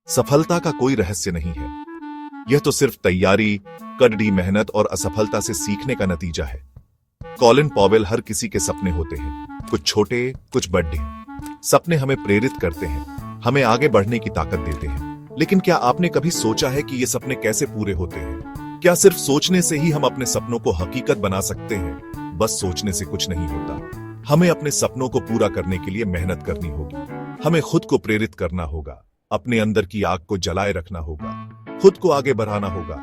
सफलता का कोई रहस्य नहीं है। यह तो सिर्फ तैयारी, कड़ी मेहनत और असफलता से सीखने का नतीजा है। कॉलिन पॉवेल, हर किसी के सपने होते हैं, कुछ छोटे कुछ बड़े। सपने हमें प्रेरित करते हैं, हमें आगे बढ़ने की ताकत देते हैं। लेकिन क्या आपने कभी सोचा है कि ये सपने कैसे पूरे होते हैं? क्या सिर्फ सोचने से ही हम अपने सपनों को हकीकत बना सकते हैं? बस सोचने से कुछ नहीं होता। हमें अपने सपनों को पूरा करने के लिए मेहनत करनी होगी। हमें खुद को प्रेरित करना होगा, अपने अंदर की आग को जलाए रखना होगा, खुद को आगे बढ़ाना होगा।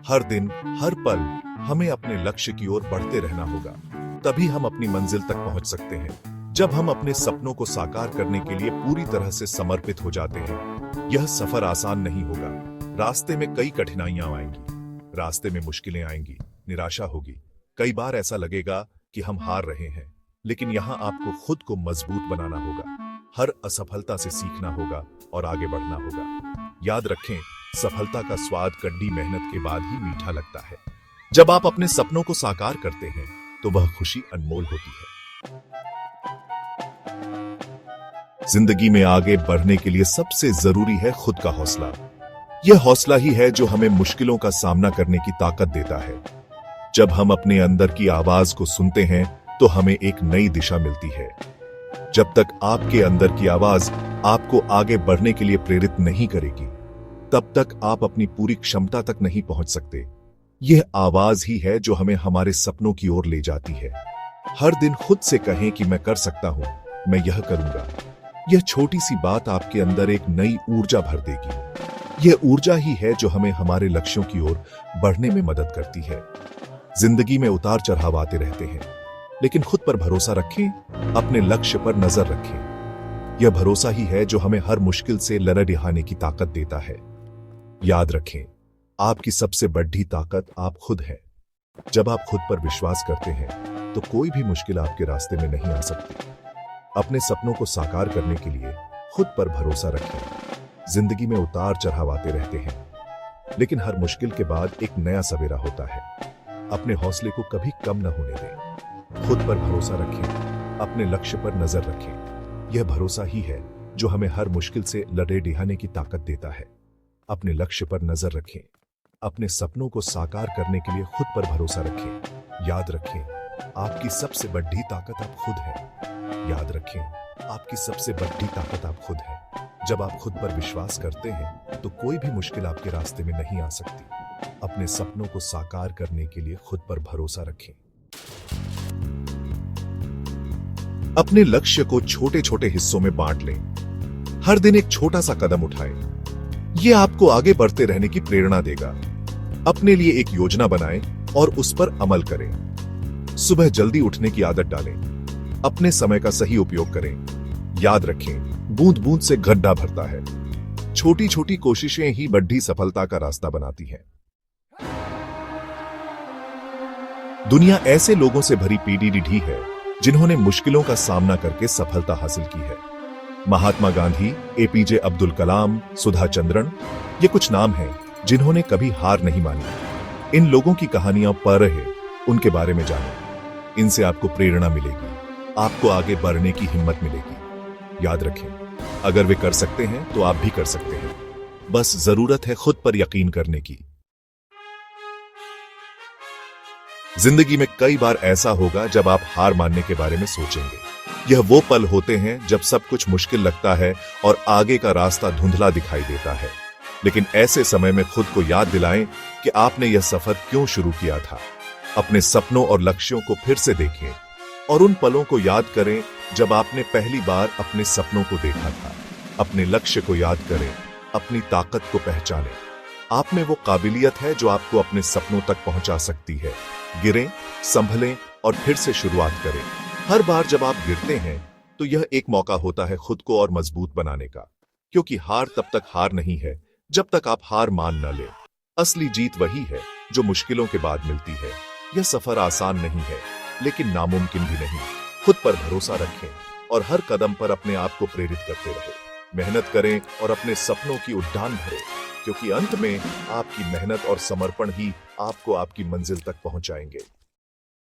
हर दिन, हर पल हमें अपने लक्ष्य की ओर बढ़ते रहना होगा। तभी हम अपनी मंजिल तक पहुंच सकते हैं। जब हम अपने सपनों को साकार करने के लिए पूरी तरह से समर्पित हो जाते हैं। यह सफर आसान नहीं होगा। रास्ते में कई कठिनाइयां आएंगी, रास्ते में मुश्किलें आएंगी, निराशा होगी। कई बार ऐसा लगेगा कि हम हार रहे हैं, लेकिन यहाँ आपको खुद को मजबूत बनाना होगा। हर असफलता से सीखना होगा और आगे बढ़ना होगा। याद रखें, सफलता का स्वाद कड़ी मेहनत के बाद ही मीठा लगता है। जब आप अपने सपनों को साकार करते हैं तो वह खुशी अनमोल होती है। जिंदगी में आगे बढ़ने के लिए सबसे जरूरी है खुद का हौसला। यह हौसला ही है जो हमें मुश्किलों का सामना करने की ताकत देता है। जब हम अपने अंदर की आवाज को सुनते हैं तो हमें एक नई दिशा मिलती है। जब तक आपके अंदर की आवाज आपको आगे बढ़ने के लिए प्रेरित नहीं करेगी, तब तक आप अपनी पूरी क्षमता तक नहीं पहुंच सकते। यह आवाज ही है जो हमें हमारे सपनों की ओर ले जाती है। हर दिन खुद से कहें कि मैं कर सकता हूं, मैं यह करूंगा। यह छोटी सी बात आपके अंदर एक नई ऊर्जा भर देगी। यह ऊर्जा ही है जो हमें हमारे लक्ष्यों की ओर बढ़ने में मदद करती है। जिंदगी में उतार चढ़ाव आते रहते हैं, लेकिन खुद पर भरोसा रखें, अपने लक्ष्य पर नजर रखें। यह भरोसा ही है जो हमें हर मुश्किल से लड़ दिखाने की ताकत देता है। याद रखें, आपकी सबसे बड़ी ताकत आप खुद हैं। जब आप खुद पर विश्वास करते हैं तो कोई भी मुश्किल आपके रास्ते में नहीं आ सकती। अपने सपनों को साकार करने के लिए खुद पर भरोसा रखें। जिंदगी में उतार चढ़ाव आते रहते हैं, लेकिन हर मुश्किल के बाद एक नया सवेरा होता है। अपने हौसले को कभी कम न होने दें। खुद पर भरोसा रखें, अपने लक्ष्य पर नजर रखें। यह भरोसा ही है जो हमें हर मुश्किल से लड़े दिखाने की ताकत देता है। अपने लक्ष्य पर नजर रखें, अपने सपनों को साकार करने के लिए खुद पर भरोसा रखें। याद रखें, आपकी सबसे बड़ी ताकत आप खुद हैं। याद रखें, आपकी सबसे बड़ी ताकत आप खुद हैं। जब आप खुद पर विश्वास करते हैं तो कोई भी मुश्किल आपके रास्ते में नहीं आ सकती। अपने सपनों को साकार करने के लिए खुद पर भरोसा रखें। अपने लक्ष्य को छोटे छोटे हिस्सों में बांट लें। हर दिन एक छोटा सा कदम उठाएं। यह आपको आगे बढ़ते रहने की प्रेरणा देगा। अपने लिए एक योजना बनाएं और उस पर अमल करें। सुबह जल्दी उठने की आदत डालें। अपने समय का सही उपयोग करें। याद रखें, बूंद बूंद से गड्ढा भरता है। छोटी छोटी कोशिशें ही बड़ी सफलता का रास्ता बनाती हैं। दुनिया ऐसे लोगों से भरी पीढ़ी है जिन्होंने मुश्किलों का सामना करके सफलता हासिल की है। महात्मा गांधी, एपीजे अब्दुल कलाम, सुधा चंद्रन, ये कुछ नाम हैं जिन्होंने कभी हार नहीं मानी। इन लोगों की कहानियां पढ़ें, उनके बारे में जानें। इनसे आपको प्रेरणा मिलेगी, आपको आगे बढ़ने की हिम्मत मिलेगी। याद रखें, अगर वे कर सकते हैं तो आप भी कर सकते हैं। बस जरूरत है खुद पर यकीन करने की। जिंदगी में कई बार ऐसा होगा जब आप हार मानने के बारे में सोचेंगे। यह वो पल होते हैं जब सब कुछ मुश्किल लगता है और आगे का रास्ता धुंधला दिखाई देता है। लेकिन ऐसे समय में खुद को याद दिलाएं कि आपने यह सफर क्यों शुरू किया था। अपने सपनों और लक्ष्यों को फिर से देखें और उन पलों को याद करें जब आपने पहली बार अपने सपनों को देखा था। अपने लक्ष्य को याद करें, अपनी ताकत को पहचानें। आप में वो काबिलियत है जो आपको अपने सपनों तक पहुंचा सकती है। गिरें, संभलें और फिर से शुरुआत करें। हर बार जब आप गिरते हैं तो यह एक मौका होता है खुद को और मजबूत बनाने का, क्योंकि हार तब तक हार नहीं है जब तक आप हार मान न लें। असली जीत वही है जो मुश्किलों के बाद मिलती है। यह सफर आसान नहीं है, लेकिन नामुमकिन भी नहीं। खुद पर भरोसा रखें और हर कदम पर अपने आप को प्रेरित करते रहें। मेहनत करें और अपने सपनों की उड़ान भरें, क्योंकि अंत में आपकी मेहनत और समर्पण ही आपको आपकी मंजिल तक पहुंचाएंगे।